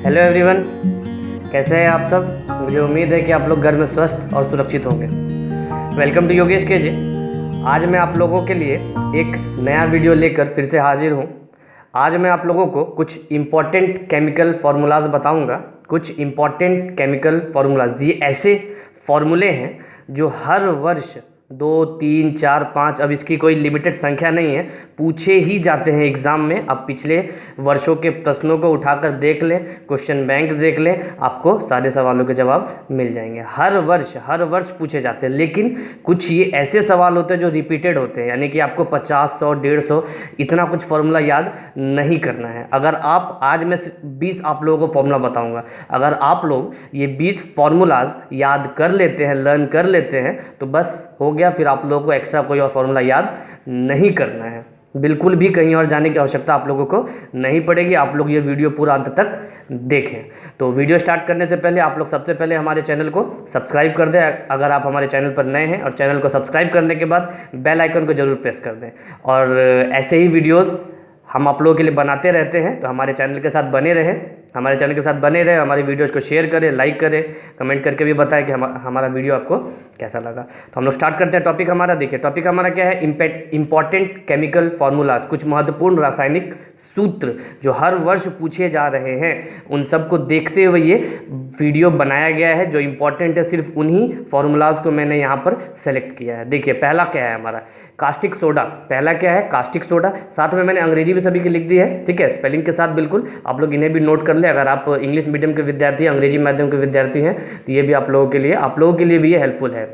Hello everyone, कैसे हैं आप सब। मुझे उम्मीद है कि आप लोग घर में स्वस्थ और सुरक्षित होंगे। Welcome to Yogesh KJ. आज मैं आप लोगों के लिए एक नया वीडियो लेकर फिर से हाजिर हूँ। आज मैं आप लोगों को कुछ इम्पॉर्टेंट केमिकल फार्मूलाज बताऊँगा। कुछ इम्पॉर्टेंट केमिकल फार्मूलाज, ये ऐसे फार्मूले हैं जो हर वर्ष 2, 3, 4, 5, अब इसकी कोई लिमिटेड संख्या नहीं है, पूछे ही जाते हैं एग्ज़ाम में। आप पिछले वर्षों के प्रश्नों को उठाकर देख लें, क्वेश्चन बैंक देख लें, आपको सारे सवालों के जवाब मिल जाएंगे। हर वर्ष पूछे जाते हैं। लेकिन कुछ ये ऐसे सवाल होते हैं जो रिपीटेड होते हैं, यानी कि आपको 50, 100, 150 इतना कुछ फार्मूला याद नहीं करना है। अगर आप आज मैं 20 आप लोगों को फार्मूला बताऊँगा, अगर आप लोग ये 20 फार्मूलाज याद कर लेते हैं, लर्न कर लेते हैं, तो बस हो गया। फिर आप लोगों को एक्स्ट्रा कोई और फार्मूला याद नहीं करना है, बिल्कुल भी कहीं और जाने की आवश्यकता आप लोगों को नहीं पड़ेगी। आप लोग ये वीडियो पूरा अंत तक देखें। तो वीडियो स्टार्ट करने से पहले आप लोग सबसे पहले हमारे चैनल को सब्सक्राइब कर दें, अगर आप हमारे चैनल पर नए हैं, और चैनल को सब्सक्राइब करने के बाद बेल आइकन को जरूर प्रेस कर दें। और ऐसे ही वीडियोज़ हम आप लोगों के लिए बनाते रहते हैं, तो हमारे चैनल के साथ बने रहें। हमारी वीडियोज़ को शेयर करें, लाइक करें, कमेंट करके भी बताएं कि हमारा वीडियो आपको कैसा लगा। तो हम लोग स्टार्ट करते हैं। टॉपिक हमारा देखिए, टॉपिक हमारा क्या है, इंपॉर्टेंट केमिकल फार्मूलाज, कुछ महत्वपूर्ण रासायनिक सूत्र जो हर वर्ष पूछे जा रहे हैं, उन सब को देखते हुए ये वीडियो बनाया गया है। जो इंपॉर्टेंट है सिर्फ उन्हीं फार्मूलाज को मैंने यहाँ पर सेलेक्ट किया है। देखिए पहला क्या है हमारा, कास्टिक सोडा। पहला क्या है, कास्टिक सोडा। साथ में मैंने अंग्रेजी भी सभी की लिख दी है, ठीक है, स्पेलिंग के साथ। बिल्कुल आप लोग इन्हें भी नोट कर ले। अगर आप इंग्लिश मीडियम के विद्यार्थी, अंग्रेजी माध्यम के विद्यार्थी हैं, तो ये भी आप लोगों के लिए भी ये हेल्पफुल है।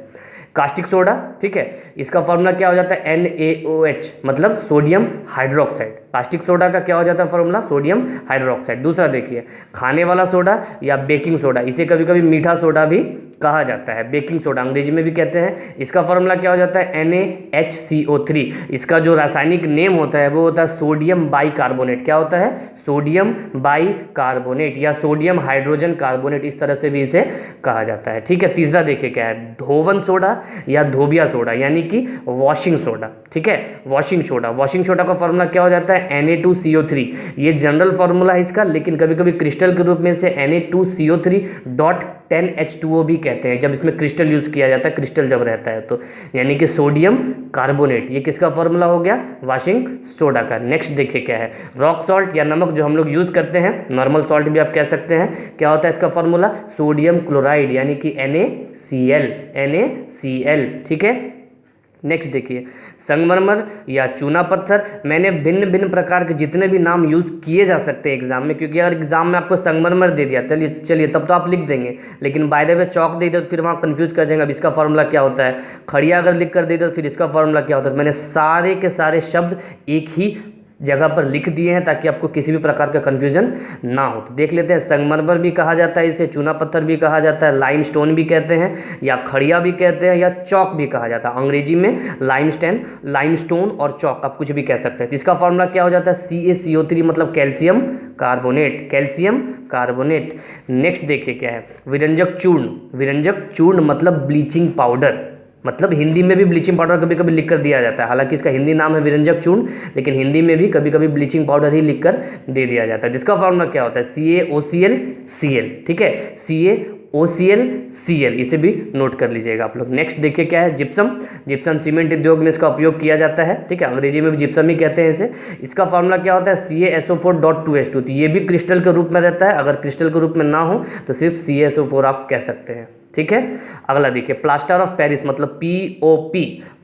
कास्टिक सोडा, ठीक है, इसका फॉर्मूला क्या हो जाता है, NaOH, मतलब सोडियम हाइड्रोक्साइड। कास्टिक सोडा का क्या हो जाता है फॉर्मूला, सोडियम हाइड्रोक्साइड। दूसरा देखिए, खाने वाला सोडा या बेकिंग सोडा, इसे कभी कभी मीठा सोडा भी कहा जाता है, बेकिंग सोडा अंग्रेजी में भी कहते हैं। इसका फॉर्मूला क्या हो जाता है, NaHCO3। इसका जो रासायनिक नेम होता है वो होता है सोडियम बाइकार्बोनेट। क्या होता है, सोडियम बाइकार्बोनेट या सोडियम हाइड्रोजन कार्बोनेट, इस तरह से भी इसे कहा जाता है, ठीक है। तीसरा देखिए क्या है, धोवन सोडा या धोबिया सोडा, यानी कि वॉशिंग सोडा, ठीक है, वॉशिंग सोडा का फॉर्मूला क्या हो जाता है, Na2CO3। ये जनरल फॉर्मूला है इसका, लेकिन कभी कभी क्रिस्टल के रूप में इसे Na2CO3.10H2O भी कहते हैं, जब इसमें क्रिस्टल यूज किया जाता है, क्रिस्टल जब रहता है तो, यानी कि सोडियम कार्बोनेट। ये किसका फॉर्मूला हो गया, वॉशिंग सोडा का। नेक्स्ट देखिए क्या है, रॉक सॉल्ट या नमक, जो हम लोग यूज करते हैं, नॉर्मल सॉल्ट भी आप कह सकते हैं। क्या होता है इसका फॉर्मूला, सोडियम क्लोराइड, यानी कि NaCl, ठीक है। नेक्स्ट देखिए, संगमरमर या चूना पत्थर। मैंने भिन्न प्रकार के जितने भी नाम यूज़ किए जा सकते हैं एग्जाम में, क्योंकि अगर एग्जाम में आपको संगमरमर दे दिया, चलिए तब तो आप लिख देंगे, लेकिन बाय द वे चौक दे दिया तो फिर वहाँ कंफ्यूज कर जाएंगे, अब इसका फॉर्मूला क्या होता है। खड़िया अगर लिख कर दे दिया तो फिर इसका फॉर्मूला क्या होता है। मैंने सारे के सारे शब्द एक ही जगह पर लिख दिए हैं ताकि आपको किसी भी प्रकार का कन्फ्यूजन ना हो। तो देख लेते हैं, संगमरमर भी कहा जाता है इसे, चूना पत्थर भी कहा जाता है, लाइमस्टोन भी कहते हैं, या खड़िया भी कहते हैं, या चौक भी कहा जाता है। अंग्रेजी में लाइमस्टोन और चौक, आप कुछ भी कह सकते हैं। तो इसका फॉर्मूला क्या हो जाता है, CaCO3, मतलब कैल्शियम कार्बोनेट। नेक्स्ट देखिए क्या है, विरंजक चूर्ण मतलब ब्लीचिंग पाउडर, मतलब हिंदी में भी ब्लीचिंग पाउडर कभी कभी लिखकर दिया जाता है। हालांकि इसका हिंदी नाम है विरंजक चूर्ण, लेकिन हिंदी में भी कभी कभी ब्लीचिंग पाउडर ही लिखकर दे दिया जाता है, जिसका फॉर्मूला क्या होता है, CaOClCl, ठीक है, CaOClCl, इसे भी नोट कर लीजिएगा आप लोग। नेक्स्ट देखिए क्या है, जिप्सम सीमेंट उद्योग में इसका उपयोग किया जाता है, ठीक है, अंग्रेजी में भी जिप्सम ही कहते हैं इसे। इसका फॉर्मूला क्या होता है, CaSO4.2H2। तो ये भी क्रिस्टल के रूप में रहता है, अगर क्रिस्टल के रूप में ना हो तो सिर्फ CaSO4 आप कह सकते हैं, ठीक है। अगला देखिए, प्लास्टर ऑफ पेरिस, मतलब POP,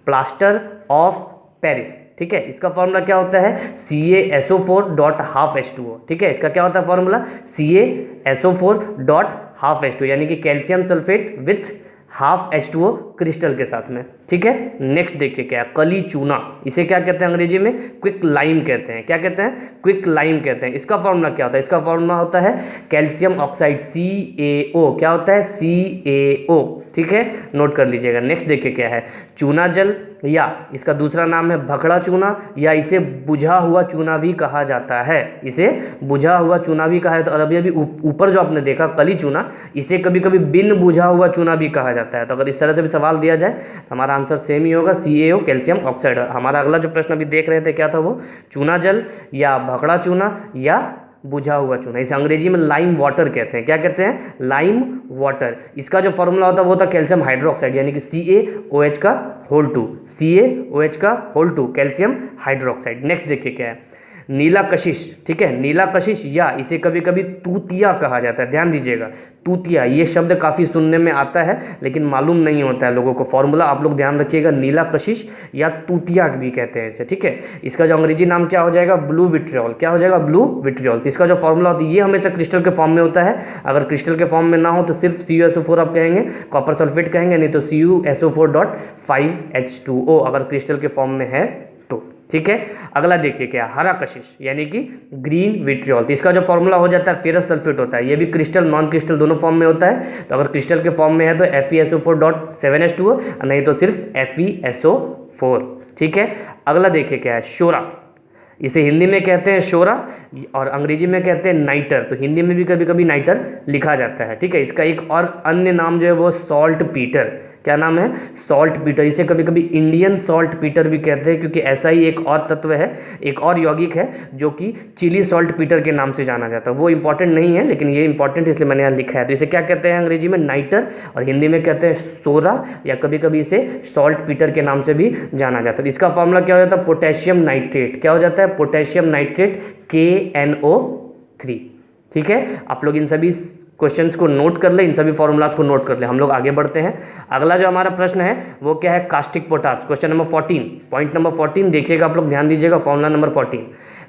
प्लास्टर ऑफ पेरिस, ठीक है। इसका फॉर्मूला क्या होता है, CaSO4.12H2O, ठीक है। इसका क्या होता है फॉर्मूला, CaSO4.12H2O, यानी कि calcium sulphate with half H2O crystal के साथ में, ठीक है। नेक्स्ट देखिए क्या है, कली चूना, इसे क्या कहते हैं अंग्रेजी में, क्विक लाइम कहते हैं। क्या कहते हैं, क्विक लाइम कहते हैं। इसका फॉर्मूला क्या होता है, इसका फॉर्मूला होता है कैल्शियम ऑक्साइड, CaO। क्या होता है, CaO, ठीक है, नोट कर लीजिएगा। नेक्स्ट देखिए क्या है, चूना जल, या इसका दूसरा नाम है भखड़ा चूना, या इसे बुझा हुआ चूना भी कहा जाता है, इसे बुझा हुआ चूना भी कहा है। तो अभी ऊपर जो आपने देखा कली चूना, इसे कभी कभी बिन बुझा हुआ चूना भी कहा जाता है। तो अगर इस तरह से भी सवाल दिया जाए तो हमारा आंसर सेम ही होगा, CaO, कैल्शियम ऑक्साइड। हमारा अगला जो प्रश्न अभी देख रहे थे क्या था, वो चूना जल या भखड़ा चूना या बुझा हुआ चूना, इसे अंग्रेजी में लाइम वाटर कहते हैं। क्या कहते हैं? Lime water. इसका जो फॉर्मूला होता है वो होता है कैल्शियम हाइड्रोक्साइड, यानी कि CaOH का होल 2, CaOH का होल 2 कैल्शियम हाइड्रोक्साइड। नेक्स्ट देखिए क्या है, नीला कशिश। ठीक है, नीला कशिश या इसे कभी कभी तूतिया कहा जाता है। ध्यान दीजिएगा, तूतिया ये शब्द काफ़ी सुनने में आता है लेकिन मालूम नहीं होता है लोगों को। फॉर्मूला आप लोग ध्यान रखिएगा, नीला कशिश या तूतिया भी कहते हैं इसे। ठीक है, इसका जो अंग्रेजी नाम क्या हो जाएगा? Blue vitriol. क्या हो जाएगा? Blue vitriol. तो इसका जो फॉर्मूला होता है ये हमेशा क्रिस्टल के फॉर्म में होता है। अगर क्रिस्टल के फॉर्म में ना हो तो सिर्फ CuSO4 आप कहेंगे, कॉपर सल्फेट कहेंगे, नहीं तो CuSO4.5H2O अगर क्रिस्टल के फॉर्म में है तो। ठीक है, अगला देखिए क्या, हरा कशिश यानी कि ग्रीन विट्रियोल। तो इसका जो फॉर्मूला हो जाता है फेरस सल्फेट होता है। ये भी क्रिस्टल नॉन क्रिस्टल दोनों फॉर्म में होता है। तो अगर क्रिस्टल के फॉर्म में है तो FeSO4.7H2O, नहीं तो सिर्फ FeSO4। ठीक है, अगला देखिए क्या है, शोरा। इसे हिंदी में कहते हैं शोरा और अंग्रेजी में कहते हैं नाइटर। तो हिंदी में भी कभी कभी नाइटर लिखा जाता है। ठीक है, इसका एक और अन्य नाम जो है वो सॉल्ट पीटर। क्या नाम है? Salt Peter. इसे कभी कभी इंडियन सॉल्ट पीटर भी कहते हैं, क्योंकि ऐसा ही एक और तत्व है, एक और यौगिक है जो कि चिली सॉल्ट पीटर के नाम से जाना जाता है। वो इंपॉर्टेंट नहीं है लेकिन ये इंपॉर्टेंट इसलिए मैंने यहाँ लिखा है। तो इसे क्या कहते हैं अंग्रेजी में? नाइटर, और हिंदी में कहते हैं सोरा, या कभी कभी इसे सॉल्ट पीटर के नाम से भी जाना जाता है। इसका फॉर्मूला क्या हो जाता है? Potassium nitrate. क्या हो जाता है? Potassium nitrate, KNO3। ठीक है, आप लोग इन सभी क्वेश्चंस को नोट कर ले, इन सभी फॉर्मूलाज को नोट कर ले। हम लोग आगे बढ़ते हैं। अगला जो हमारा प्रश्न है वो क्या है? Caustic potash. Question number 14, point number 14 देखिएगा आप लोग, ध्यान दीजिएगा। Formula number 14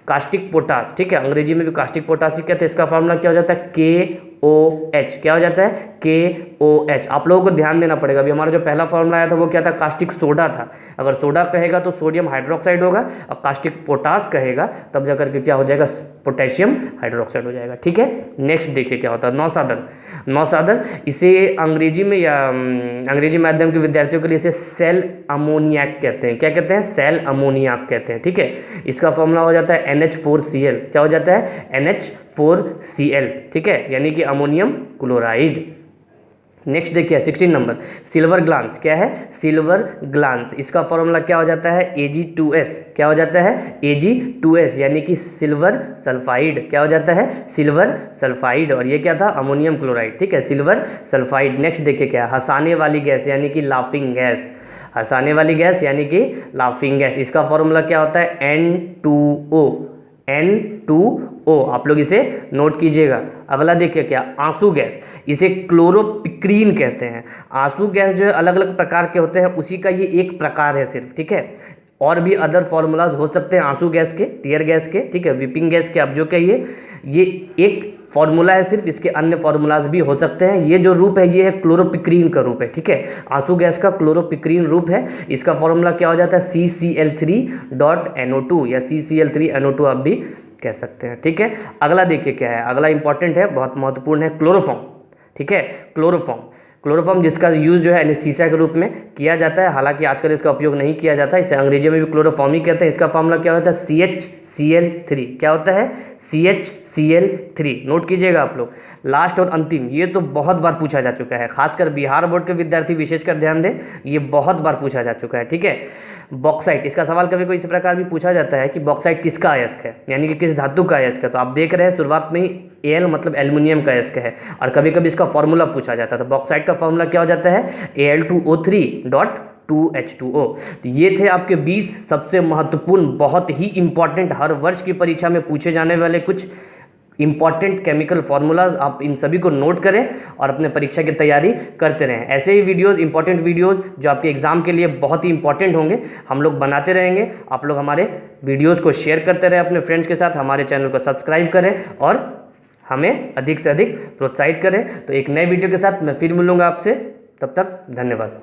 caustic potash. ठीक है, अंग्रेजी में भी कास्टिक पोटास ही कहते हैं। इसका फॉर्मूला क्या हो जाता है? KOH। क्या हो जाता है? KOH। आप लोगों को ध्यान देना पड़ेगा। अभी हमारा जो पहला फॉर्मूला आया था वो क्या था? कास्टिक सोडा था। अगर सोडा कहेगा तो सोडियम हाइड्रोक्साइड होगा, और कास्टिक पोटास कहेगा तब जाकर के क्या हो जाएगा? पोटेशियम हाइड्रोक्साइड हो जाएगा। ठीक है, नेक्स्ट देखिए क्या होता है, नौसादर। नौसादर इसे अंग्रेजी में या अंग्रेजी माध्यम के विद्यार्थियों के लिए इसे सेल अमोनियाक कहते हैं। क्या कहते हैं? सेल अमोनियाक कहते हैं। ठीक है, इसका फॉर्मूला हो जाता है NH4Cl। क्या हो जाता है? NH4Cl। ठीक है, यानी कि अमोनियम क्लोराइड। नेक्स्ट देखिए 16 नंबर, सिल्वर ग्लांस। क्या है? Silver glance. इसका फॉर्मूला क्या हो जाता है? Ag2S। क्या हो जाता है? Ag2S, यानी कि सिल्वर सल्फाइड। क्या हो जाता है? सिल्वर सल्फाइड, और ये क्या था? Ammonium chloride. ठीक है, सिल्वर सल्फाइड। नेक्स्ट देखिए क्या है, हंसाने वाली गैस यानी कि लाफिंग गैस। हंसाने वाली गैस यानी कि लाफिंग गैस। इसका फॉर्मूला क्या होता है? N2O। N2O, आप लोग इसे नोट कीजिएगा। अगला देखिए क्या, आंसू गैस। इसे क्लोरोपिक्रीन कहते हैं। आंसू गैस जो है अलग अलग प्रकार के होते हैं, उसी का ये एक प्रकार है सिर्फ। ठीक है, और भी अदर फार्मूलाज हो सकते हैं आंसू गैस के, टीयर गैस के, ठीक है, विपिंग गैस के, आप जो कहिए। ये एक फार्मूला है सिर्फ, इसके अन्य फार्मूलाज भी हो सकते हैं। ये जो रूप है ये है क्लोरोपिक्रीन का रूप है। ठीक है, आंसू गैस का क्लोरोपिक्रीन रूप है। इसका फार्मूला क्या हो जाता है? CCl3.NO2 या CCl3NO2 आप भी कह सकते हैं। ठीक है, अगला देखिए क्या है, अगला इंपॉर्टेंट है, बहुत महत्वपूर्ण है, क्लोरोफॉर्म। ठीक है, क्लोरोफॉर्म। क्लोरोफॉर्म जिसका यूज़ जो है एनेस्थीसिया के रूप में किया जाता है, हालांकि आजकल इसका उपयोग नहीं किया जाता है। इसे अंग्रेजी में भी क्लोरोफॉर्म ही कहते हैं। इसका फॉर्मूला क्या होता है? CHCl3। क्या होता है? CHCl3। नोट कीजिएगा आप लोग। लास्ट और अंतिम, ये तो बहुत बार पूछा जा चुका है, खासकर बिहार बोर्ड के विद्यार्थी विशेषकर ध्यान दें, ये बहुत बार पूछा जा चुका है। ठीक है, बॉक्साइट। इसका सवाल कभी कोई इस प्रकार भी पूछा जाता है कि बॉक्साइट किसका अयस्क है, यानी कि किस धातु का अयस्क है। तो आप देख रहे हैं शुरुआत में ही Al मतलब एल्युमिनियम का अयस्क है, और कभी कभी इसका फॉर्मूला पूछा जाता है। तो बॉक्साइट का फॉर्मूला क्या हो जाता है? Al2O3.2H2O। तो ये थे आपके 20 सबसे महत्वपूर्ण, बहुत ही इंपॉर्टेंट, हर वर्ष की परीक्षा में पूछे जाने वाले कुछ इंपॉर्टेंट केमिकल फार्मूलाज। आप इन सभी को नोट करें और अपने परीक्षा की तैयारी करते रहें। ऐसे ही वीडियोस, इंपॉर्टेंट वीडियोस जो आपके एग्जाम के लिए बहुत ही इंपॉर्टेंट होंगे, हम लोग बनाते रहेंगे। आप लोग हमारे वीडियोस को शेयर करते रहें अपने फ्रेंड्स के साथ, हमारे चैनल को सब्सक्राइब करें और हमें अधिक से अधिक प्रोत्साहित करें। तो एक नए वीडियो के साथ मैं फिर मिलूंगा आपसे, तब तक धन्यवाद।